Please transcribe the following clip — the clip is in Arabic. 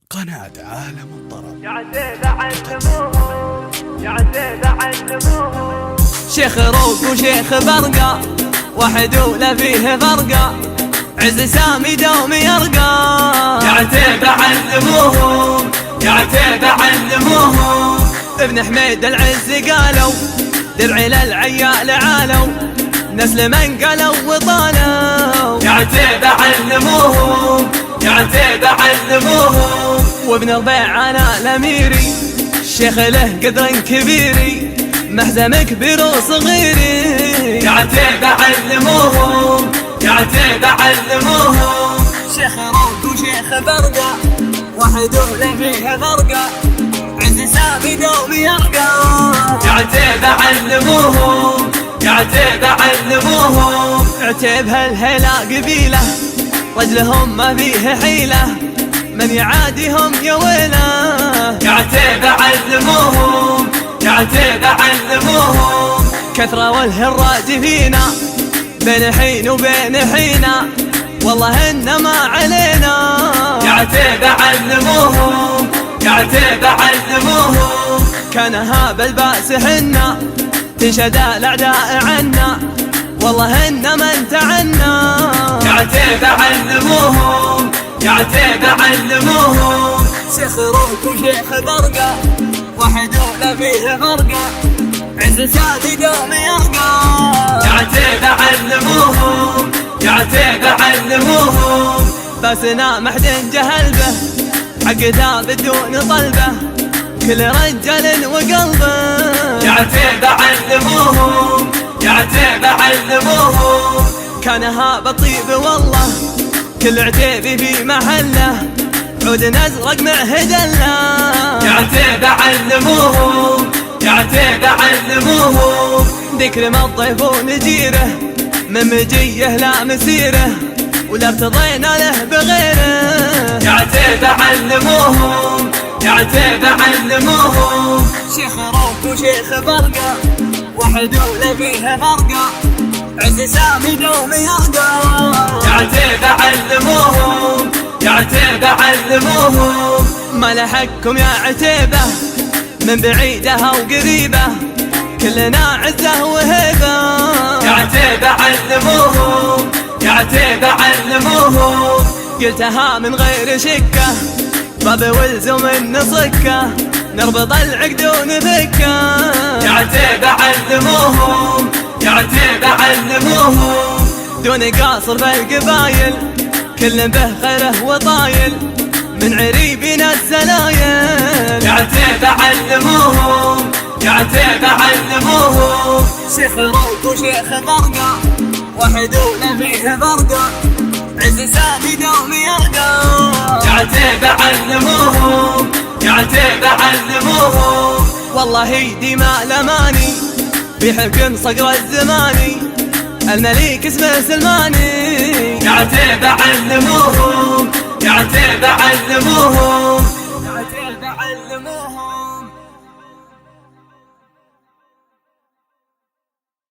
قناة عالم الطرب. يا عزيز علموهم، يا عزيز علموهم. شيخ روك وشيخ برقة، واحد ولا فيه فرقة، عز سامي دوم يرقى. يا عتيب علموهم، يا عتيب علموهم. ابن حميد العز قالوا، درعي للعيال عالوا، نسل من قالوا وطالوا. يا عتيب علموهم، يا عتيب علموهم. وابن ربيع انا الاميري، الشيخ له قدر كبيري، محزم كبير وصغيري. يا عتيب علموهم، يا عتيب علموهم. شيخ روك وشيخ برقة، واحد ولا فيه فرقة، عز سامي دوم يرقى. يا عتيب علموهم، يا عتيب علموهم. عتيب هالهيلة قبيلة، رجلهم ما فيه حيلة، من يعاديهم يا ويله. يا عتيب علموهم، يا عتيب علموهم. كثرة والهراج فينا، بين حين وبين حينا، والله إن ما علينا. يا عتيب علموهم، يا عتيب علموهم. كان هاب الباس حنا، تنشد الأعداء عنا، والله إن من تعنا. يا عتيب علموهم، يا عتيب علموهم. شيخ روك وشيخ برقة، واحد ولا فيه فرقة، عز سامي دوم يرقى. يا عتيب علموهم، يا عتيب علموهم. باسنا محد جهل به، حق بدون طلبه، كل رجال وقلبه. يا عتيب علموهم، يا عتيب علموهم. كان هاب الطيب والله، كل عتيبي في محله، عود ازرق معهد الله. يا عتيب علموهم، يا عتيب علموهم. ذكر ما الضيف ونجيره، من مجيه لا مسيره، ولا ارتضينا له بغيره. يا عتيب علموهم، يا عتيب علموهم. شيخ روك وشيخ برقة، واحد ولا فيه فرقة، عز سامي دوم يرقى. يا عتيب علموهم، يا عتيب علموهم. ما لحقكم يا عتيبة، من بعيدة أو قريبة، كلنا عزة وهيبة. يا عتيب علموهم، يا عتيب علموهم. قلتها من غير شكة، باب والزم النصكة، نربط العقد ونفكه. يا عتيب علموهم، يا عتيب علموهم. دون قاصر بالقبايل، كل به خيره وطايل، من عريبنا الزلايل. يا عتيب علموهم، يا عتيب علموهم. شيخ روك وشيخ برقة، واحد ولا فيه فرقة، عز سامي دوم يرقى. يا عتيب علموهم، يا عتيب علموهم. والله دماء الأماني، في حكم صقر الزماني، المليك اسمه سلماني. يا عتيب علموهم، يا عتيب علموهم.